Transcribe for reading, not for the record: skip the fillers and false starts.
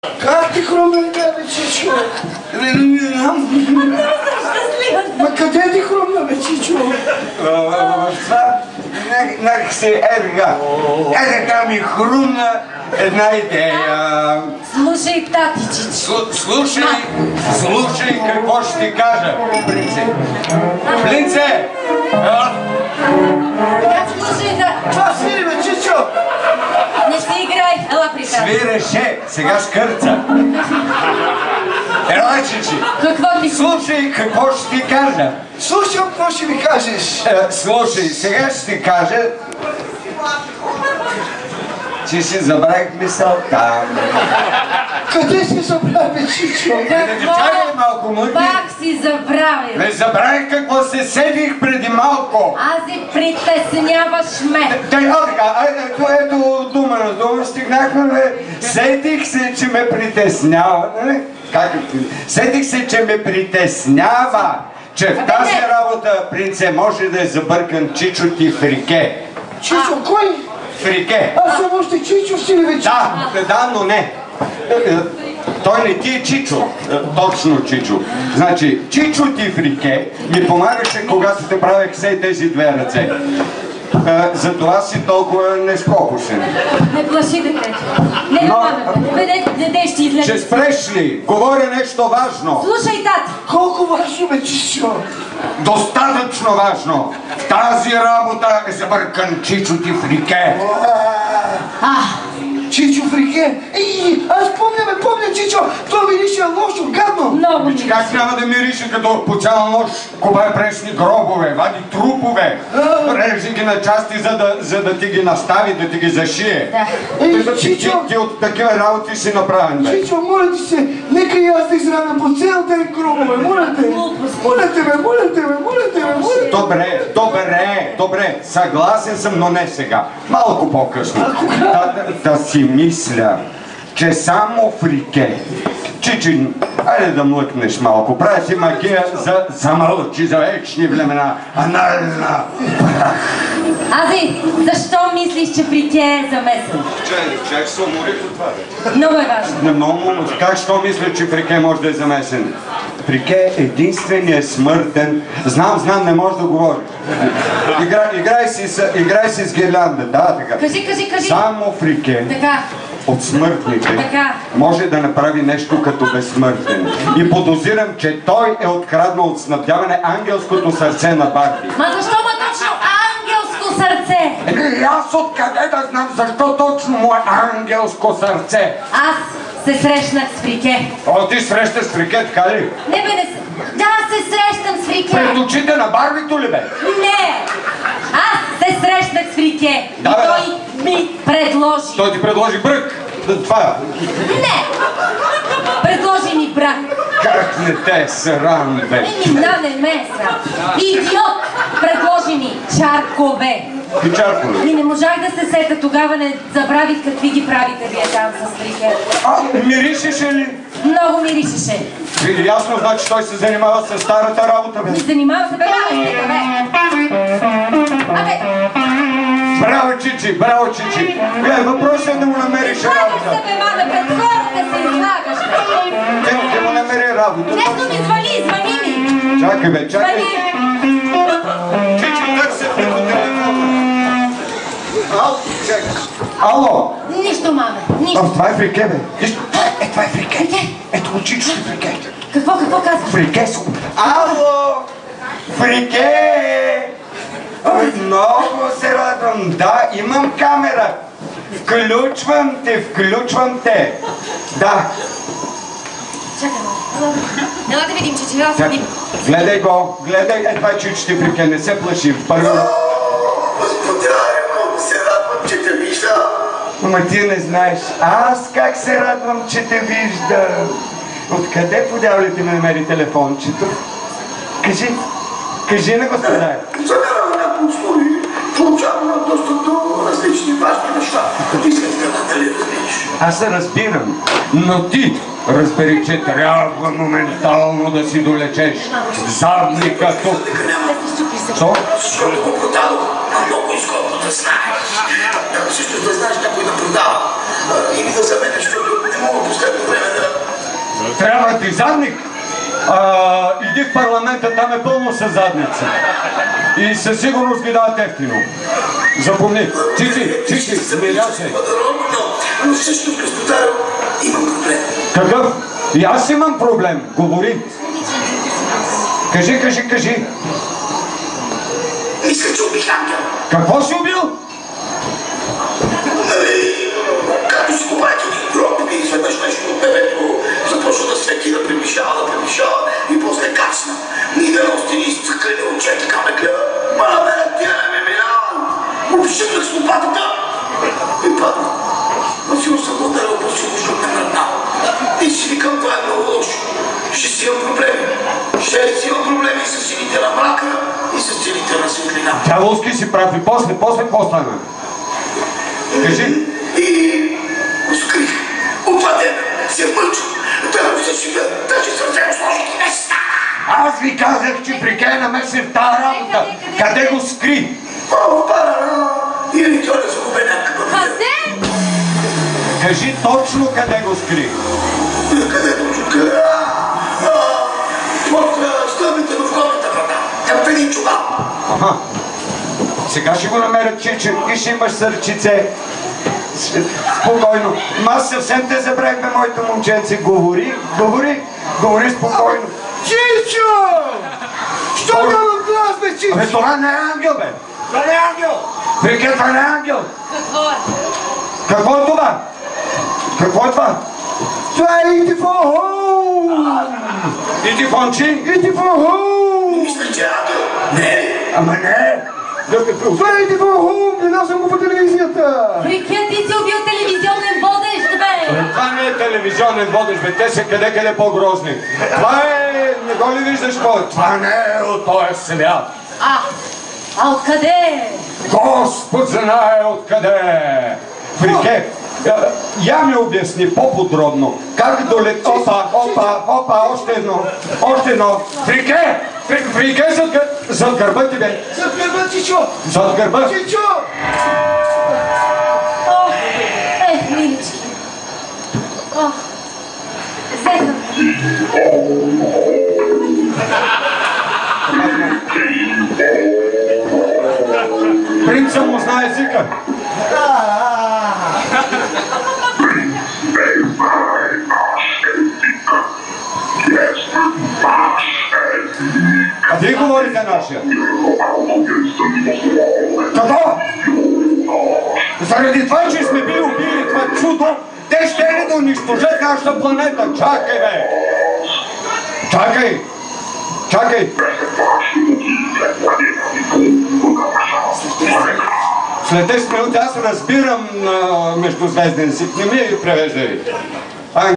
Как ти хрумна, бе, Чичо? Ма къде ти хрумна, бе, Чичо? Нека се така ми хрумна една идея. Слушай, тати, Чичо. Слушай какво ще ти кажа, принце. Принце! Слушай, да. Това свири, бе, Чичо! Не ще играй, ела при тази. Свиреше, сега скърца. Ела, Чичи. Какво ти? Слушай какво ще ти кажа. Слушай, какво ще ми кажеш? Слушай, сега ще ти кажа, че си забравих мисълта. Къде си забравя, Чичо? Чакай малко, мъти. Пак си забравил. Не забравих какво се седих преди малко. Ази, притесняваш ме. Ето дума на дума стигнахме. Сетих се, че ме притеснява. Сетих се, че ме притеснява, че в тази работа, принце, може да е забъркан Чичо ти в Рике. Чичо, кой? В Рике. Аз съм още Чичо си ли вече? Да, но не. Той не ти е Чичо, точно Чичо. Значи, Чичо ти в Рике ми помагаше, когато те правех все тези две ръце. Затова си толкова неспокусен. Не плаши детето. Не нападаме. Дете ще излезе. Ще спреш ли? Говоря нещо важно. Слушай, тати. Колко важно, бе, Чичо? Достатъчно важно. В тази работа е забъркан Чичо ти в Рике. Чичо в Рике? Аз помня, Чичо! Това мирише лошо, гадно! Много ми. Как трябва да мирише, като по цяла нощ копае пресни гробове, вади трупове, реже ги на части, за да ти ги настави, да ти ги зашие. Чичо! Ти от такива работи си направен, бе. Чичо, моля ти се, нека и аз да израна по цял ден гробове, моля те! Моля те, Добре, съгласен съм, но не сега. Малко по-късно. Да си мисля, че само в Рике. Чичин, айде да млъкнеш малко. Прави си магия за мълчи, за вечни времена. Анальна прах. Ази, защо мислиш, че при тя е замесен? Чай, се умори по това, бе. Много е важно. Много, как що мисля, че Фрике може да е замесен? Фрике е единственият смъртен. Знам, не може да говори. Играй си с гирлянда, да, така. Кажи. Само Фрике. Така. От смъртните може да направи нещо като безсмъртен. И подозирам, че той е откраднал от снабдяване ангелското сърце на Барби. Ма защо точно ангелско сърце? Аз откъде да знам защо точно му е ангелско сърце? Аз се срещнах с Фрике. О, ти срещаш с Фрике, така ли? Не бе, не се... Да, се срещам с Фрике. Пред очите на Барбито ли бе? Не! Аз се срещнах с Фрике. И той ми предложи. Той ти предложи брък? Това? Не! Предложи ми брак. Как не те срам, бе? Не ме е срам. Идиот! Предложи ми чаркове. И чаркове? И не можах да се сета, тогава не забравих какви ги правите вие там с Фрике. Миришеше ли? Много миришеше. Ясно, значи той се занимава с старата работа, бе. Занимава се, бе, Абе! Браво, Чичи! Въпросът е да му намериш работа. Излагаш се, бе, мада, пред хората се излагаш, бе. Да му намери работа. Нещо ми звъни ми. Чакай, бе, чакай. Звъни. Чичи, как се по телефона? Ало? Нищо, маме, нищо. Това е Фрике, бе. Това е Фрике. Ето му Чичо е Фрике. Какво казваш? Фрике са. Ало! Фрике! Много се радвам. Да, имам камера. Включвам те. Да. Чакай, мама. Няма да видим, че да седим. Гледай го. Това е Чичо ти Фрике. Не се плаши. Господаря, много се радвам, че те виждам. Ама ти не знаеш. Аз как се радвам, че те виждам. Откъде по дяволите ми намери телефончето? Кажи на господаря. Закарам някои услуги, получавам достъп до различни важни неща. Ти искаш да дали разбереш. Аз се разбирам, но ти разбери, че трябва моментално да си долечеш задника тук. Що? Защото го продадох, а много изгодно да знаеш. Също да знаеш някой да продава. Или да заменеш, защото мога последно време да... Трябва ти задник? Иди в парламента, там е пълно със задница. И със сигурност ги дават ефтино. Запомни. Чичи, смиря се. Но всъщност, господаро, имам проблем. Какъв? И аз имам проблем. Говори. Кажи. Мисля, че убих ангел. Какво си убил? Както си говорите един гроб и изведнъж нещо от небето започва да свети, да превишава и после кацна. Мигана остини и стъклени очи, така ме гледа. Мале, тя не ме минава. Обшипнах с лопатата и падна. Но сигурно съм ударил по силушок на гръдна. И си викам, това е много лошо. Ще си имам проблеми с силите на мрака и с силите на светлина. Дяволски си прав и после какво стана? Кажи. И го скрих. От това ден се мъча. Да се шига, даже сърце му сложих и не стана. Аз ви казах, че прикай намеси в тази работа. Къде го скри? В бара или той не загубе някакъв. Къде? Кажи точно къде го скри. Къде точно? Под стълбите в горната врата. Към преди чуба. Аха. Сега ще го намерят, Чичо, и ще имаш сърчице. Спокойно. Аз съвсем те забравих, бе, моето момченце. Говори спокойно. Чичо! Що няма глас, бе, Чичо? Бе, това не е ангел, бе. Това не е ангел. Вика, това не е ангел. Какво е? Какво е това? Какво е това? Това е Идифон! Идифончи? Идифон! Мисля, че ангел. Не. Ама не. Това е Идифон! Гледал съм го по телевизията! Фрике, ти си убил телевизионен водещ, бе! Това не е телевизионен водещ, бе. Те са къде по-грозни. Това е... Не го ли виждаш какво? Това не е от този свят. А откъде? Господ знае откъде. Фрике, я ми обясни по-подробно как долети... Опа, още едно. Фрике, зад гърба ти, бе. Зад гърба, Чичо! Зад гърба. Чичо! Ох, милички. Ох, взеха. Принца му знае езика. А вие говорите нашия? Какво? Заради това, че сме били убили това чудо, те ще ли да унищожат нашата планета? Чакай, бе! Чакай! След 10 минути аз разбирам междузвезден език, не ми превеждай.